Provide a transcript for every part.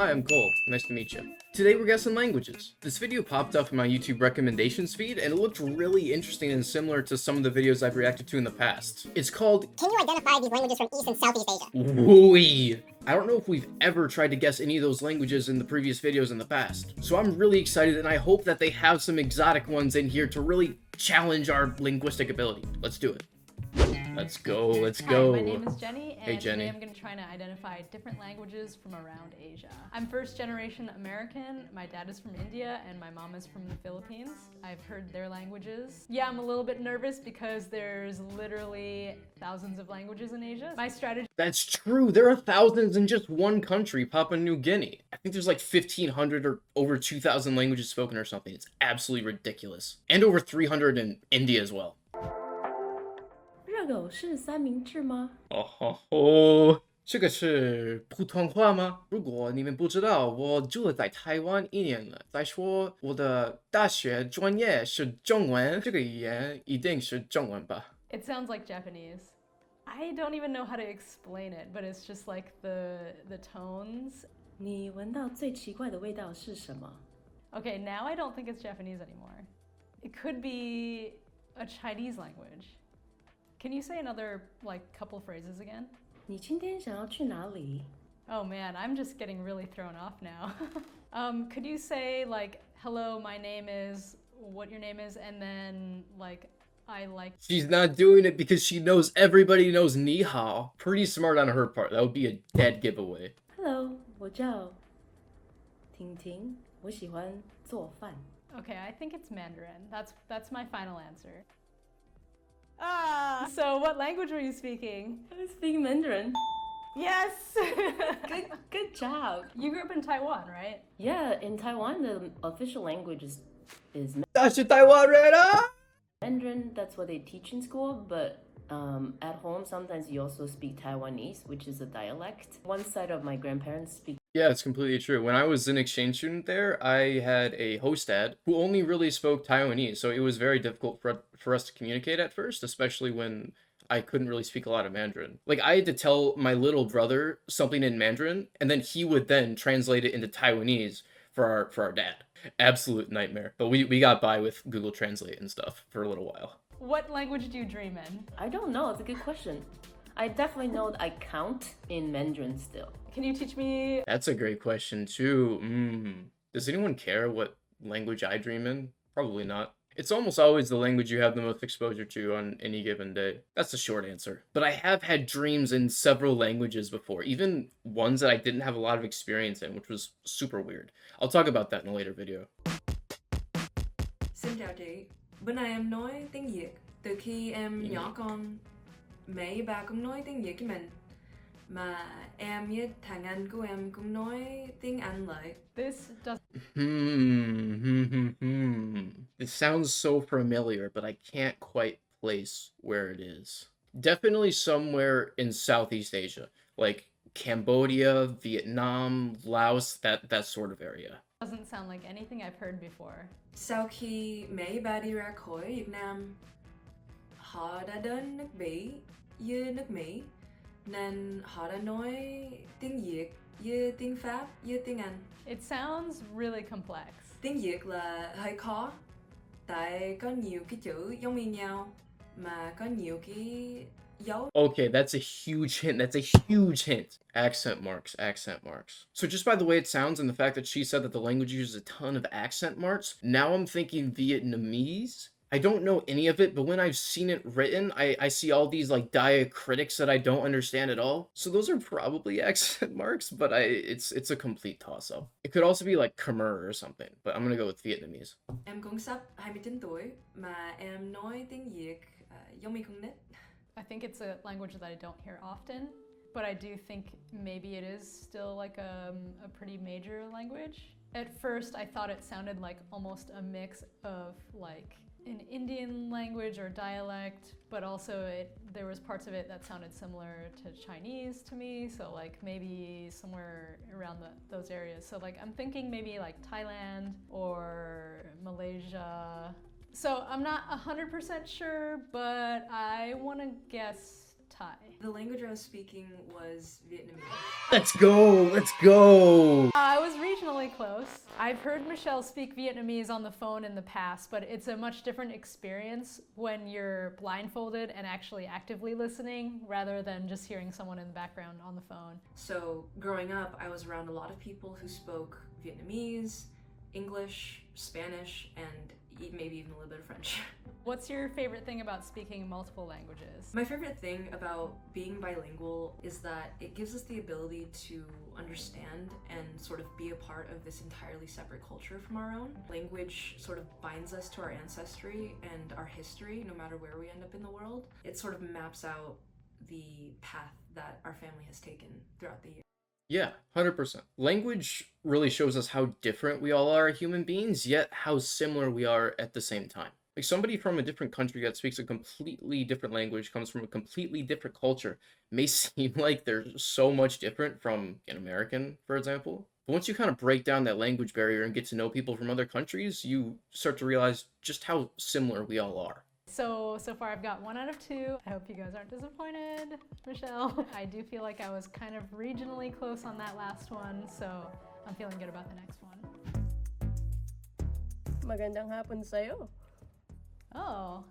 Hi, I'm Cole. Nice to meet you. Today we're guessing languages. This video popped up in my YouTube recommendations feed and it looked really interesting and similar to some of the videos I've reacted to in the past. It's called Can you identify these languages from East and Southeast Asia? Wooey. I don't know if we've ever tried to guess any of those languages in the previous videos in the past. So I'm really excited and I hope that they have some exotic ones in here to really challenge our linguistic ability. Let's do it. Let's go, let's go. Hi, my name is Jenny, and hey, Jenny. today I'm going to try to identify different languages from around Asia. I'm first generation American, my dad is from India, and my mom is from the Philippines. I've heard their languages. Yeah, I'm a little bit nervous because there's literally thousands of languages in Asia. My strategy— That's true, there are thousands in just one country, Papua New Guinea. I think there's like 1,500 or over 2,000 languages spoken or something. It's absolutely ridiculous. And over 300 in India as well. 热狗是三明治吗？哦吼吼，这个是普通话吗？如果你们不知道，我住了在台湾1年了。再说，我的大学专业是中文，这个语言一定是中文吧？ It sounds like Japanese. I don't even know how to explain it, but it's just like the tones. 你闻到最奇怪的味道是什么？ Okay, now I don't think it's Japanese anymore. It could be a Chinese language. Can you say another, like, couple phrases again? 你今天想要去哪里？ Oh man, I'm just getting really thrown off now. Could you say, like, hello, my name is, what your name is, and then, like, I like— She's not doing it because she knows everybody knows ni hao. Pretty smart on her part. That would be a dead giveaway. Hello，我叫婷婷，我喜欢做饭。 Okay, I think it's Mandarin. That's my final answer. Ah! So what language were you speaking? I speak Mandarin. Yes! Good job. You grew up in Taiwan, right? Yeah, in Taiwan, the official language is 大是台湾人啊！ Mandarin. That's what they teach in school, but at home sometimes you also speak Taiwanese, which is a dialect. One side of my grandparents speak. Yeah, it's completely true. When I was an exchange student there, I had a host dad who only really spoke Taiwanese, so it was very difficult for us to communicate at first, especially when I couldn't really speak a lot of Mandarin. Like, I had to tell my little brother something in Mandarin, and then he would then translate it into Taiwanese for our dad. Absolute nightmare. But we got by with Google Translate and stuff for a little while. What language do you dream in? I don't know. It's a good question. I definitely know that I count in Mandarin still. Can you teach me? That's a great question, too. Does anyone care what language I dream in? Probably not. It's almost always the language you have the most exposure to on any given day. That's the short answer. But I have had dreams in several languages before, even ones that I didn't have a lot of experience in, which was super weird. I'll talk about that in a later video. Xin chào chị, bữa nay em nói tiếng Việt. Từ khi em nhỏ con, mẹ bà cũng nói tiếng Việt với mình. Mà em với thằng anh của em cũng nói tiếng Anh lại. This doesn't— It sounds so familiar, but I can't quite place where it is. Definitely somewhere in Southeast Asia, like Cambodia, Vietnam, Laos, that sort of area. sound like anything I've heard before. Sau khi mẹ bà đi ra khỏi Việt Nam, họ đã đến nước Bỉ với nước Mỹ. Nên họ đã nói tiếng Việt với tiếng Pháp với tiếng Anh. It sounds really complex. Tiếng Việt là hơi khó, tại có nhiều cái chữ giống như nhau, mà có nhiều cái dấu. Okay, that's a huge hint. That's a huge hint. Accent marks, accent marks. So just by the way it sounds and the fact that she said that the language uses a ton of accent marks, now I'm thinking Vietnamese. I don't know any of it, but when I've seen it written, I see all these like diacritics that I don't understand at all. So those are probably accent marks, but it's a complete toss-up. It could also be like Khmer or something, but I'm gonna go with Vietnamese. Em cũng sắp 29 tuổi, mà em nói tiếng Việt giống như con nít. I think it's a language that I don't hear often, but I do think maybe it is still like a pretty major language. At first, I thought it sounded like almost a mix of like an Indian language or dialect, but also there was parts of it that sounded similar to Chinese to me, so like maybe somewhere around those areas. So like I'm thinking maybe like Thailand or Malaysia. So I'm not 100% sure, but I want to guess Thai. The language I was speaking was Vietnamese. Let's go! Let's go! I was regionally close. I've heard Michelle speak Vietnamese on the phone in the past, but it's a much different experience when you're blindfolded and actually actively listening rather than just hearing someone in the background on the phone. So growing up, I was around a lot of people who spoke Vietnamese, English, Spanish, and maybe even a little bit of French. What's your favorite thing about speaking multiple languages? My favorite thing about being bilingual is that it gives us the ability to understand and sort of be a part of this entirely separate culture from our own. Language sort of binds us to our ancestry and our history, no matter where we end up in the world. It sort of maps out the path that our family has taken throughout the year. Yeah, 100%. Language really shows us how different we all are as human beings, yet how similar we are at the same time. Like somebody from a different country that speaks a completely different language, comes from a completely different culture, may seem like they're so much different from an American, for example. But once you kind of break down that language barrier and get to know people from other countries, you start to realize just how similar we all are. So far I've got 1 out of 2. I hope you guys aren't disappointed, Michelle. I do feel like I was kind of regionally close on that last one, so I'm feeling good about the next one. Magandang hapon sa'yo. Oh.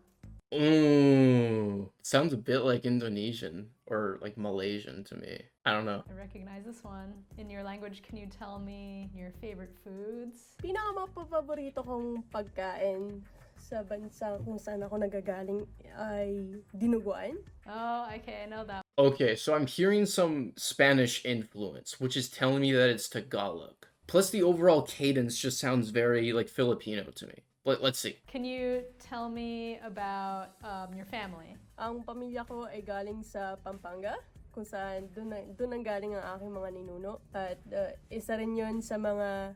Sounds a bit like Indonesian or like Malaysian to me. I don't know. I recognize this one. In your language, can you tell me your favorite foods? Pinaka-paborito kong pagkain sa bansa kung saan ako nagagaling ay dinuguan. Oh, okay, I know that. Okay, so I'm hearing some Spanish influence, which is telling me that it's Tagalog. Plus the overall cadence just sounds very like Filipino to me. But let's see. Can you tell me about your family? Ang pamilya ko ay galing sa Pampanga, kung saan doon ang galing ang aking mga ninuno. At isa rin yun sa mga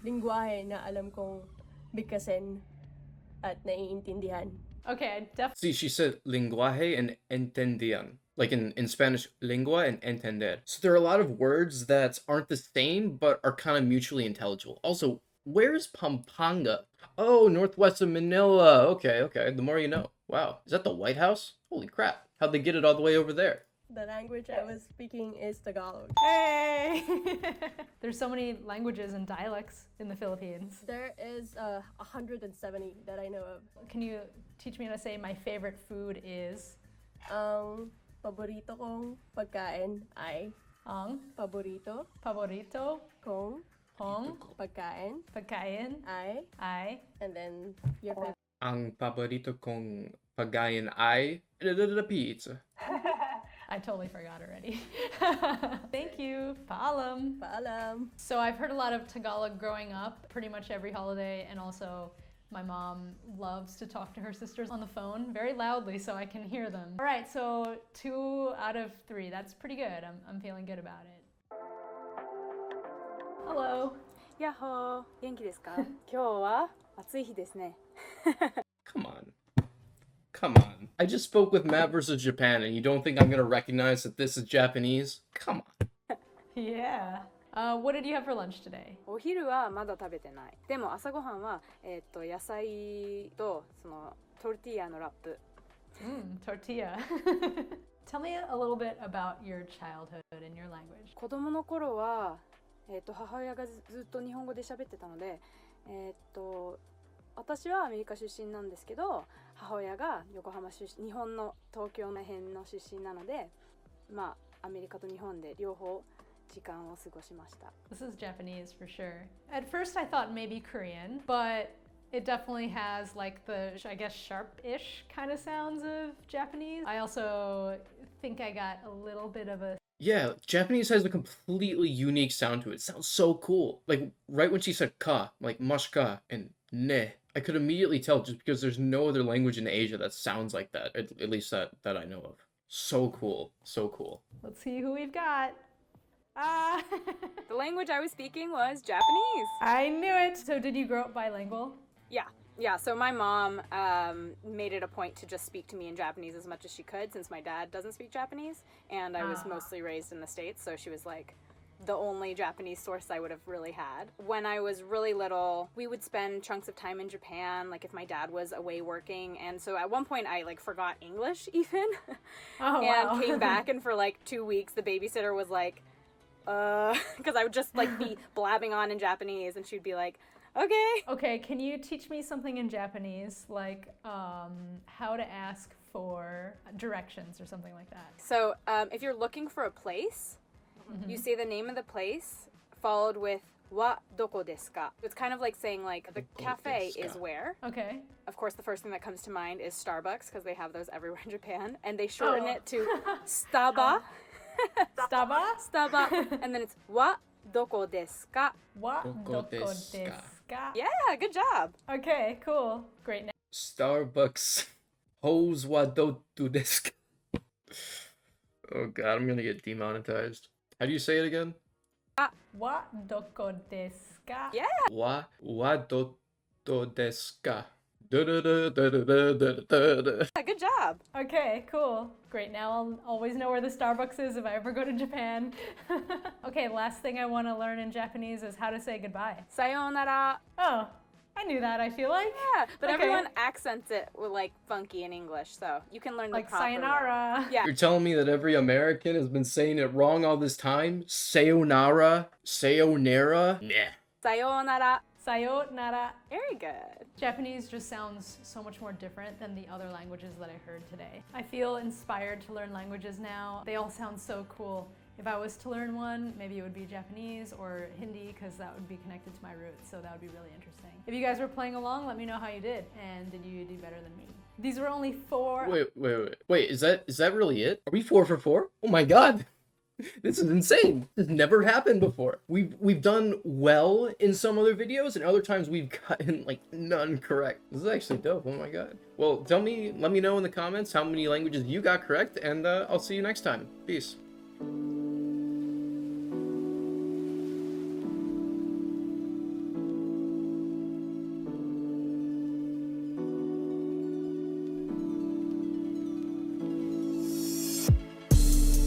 lingwahe na alam kong bigkasin at naiintindihan. Okay, I definitely. See, she said lenguaje and entendian. Like in Spanish, lengua and entender. So there are a lot of words that aren't the same, but are kind of mutually intelligible. Also, where's Pampanga? Oh, northwest of Manila. Okay. The more you know. Wow. Is that the White House? Holy crap. How'd they get it all the way over there? The language I was speaking is Tagalog. Hey! There's so many languages and dialects in the Philippines. There is 170 that I know of. Can you teach me how to say my favorite food is? Ang paborito kong pagkain ay Ang paborito paborito kong kong pagkain pagkain ay, and then your favorite. Ang paborito kong pagkain ay pizza. I totally forgot already. Thank you. Paalam. Paalam. So I've heard a lot of Tagalog growing up, pretty much every holiday, and also my mom loves to talk to her sisters on the phone very loudly so I can hear them. All right, so 2 out of 3. That's pretty good. I'm feeling good about it. Hello. やっほー、元気ですか？今日は暑い日ですね。Come on. I just spoke with Matt versus Japan and you don't think I'm gonna recognize that this is Japanese? Come on. Yeah. What did you have for lunch today? お昼はまだ食べてない。でも朝ごはんは野菜とそのトルティーヤのラップ。Tortilla. Tell me a little bit about your childhood and your language. 子供の頃は母親がずっと日本語で喋ってたので、私はアメリカ出身なんですけど、母親が横浜出身、日本の東京の辺の出身なので、まあアメリカと日本で両方時間を過ごしました。This is Japanese for sure. At first I thought maybe Korean, but it definitely has like the, I guess, sharp-ish kind of sounds of Japanese. I also think I got a little bit of a... Yeah, Japanese has a completely unique sound to it. It sounds so cool. Like, right when she said ka, like mashka and ne, I could immediately tell just because there's no other language in Asia that sounds like that, at least that I know of. So cool. So cool. Let's see who we've got. The language I was speaking was Japanese. I knew it! So did you grow up bilingual? Yeah, so my mom made it a point to just speak to me in Japanese as much as she could since my dad doesn't speak Japanese and I was mostly raised in the States, so she was like, the only Japanese source I would have really had. When I was really little, we would spend chunks of time in Japan, like if my dad was away working. And so at one point I like forgot English even. Oh, and wow. came back, and for like 2 weeks, the babysitter was like, because I would just like be blabbing on in Japanese, and she'd be like, okay. Okay, can you teach me something in Japanese, like how to ask for directions or something like that? So if you're looking for a place, you say the name of the place followed with wa doko desu ka. It's kind of like saying like the cafe is where. Okay. Of course, the first thing that comes to mind is Starbucks, because they have those everywhere in Japan, and they shorten it to Staba. Staba? Staba. And then it's wa doko desu ka. Wa Doko doko desu desu ka? Yeah, good job. Okay, cool. Great. Starbucks. Hose wa do desu ka? Oh god, I'm gonna get demonetized. How do you say it again? Wa doko desu ka? Yeah. Wa do desu ka? Da-da-da-da-da-da-da-da. Good job. Okay, cool. Great, now I'll always know where the Starbucks is if I ever go to Japan. Okay, last thing I want to learn in Japanese is how to say goodbye. Sayonara. Oh, I knew that, I feel like. Yeah, but Okay. everyone accents it with like funky in English, so you can learn the Like proper way. sayonara. Yeah. You're telling me that every American has been saying it wrong all this time? Sayonara? Sayonara? Nah. Sayonara. Sayonara. Very good. Japanese just sounds so much more different than the other languages that I heard today. I feel inspired to learn languages now. They all sound so cool. If I was to learn one, maybe it would be Japanese or Hindi, because that would be connected to my roots, so that would be really interesting. If you guys were playing along, let me know how you did, and did you do better than me? These were only 4. Wait, is that really it? Are we 4 for 4? Oh my god! This is insane. This never happened before. We've done well in some other videos, and other times we've gotten like none correct. This is actually dope. Oh my god. Well, let me know in the comments how many languages you got correct, and I'll see you next time. Peace.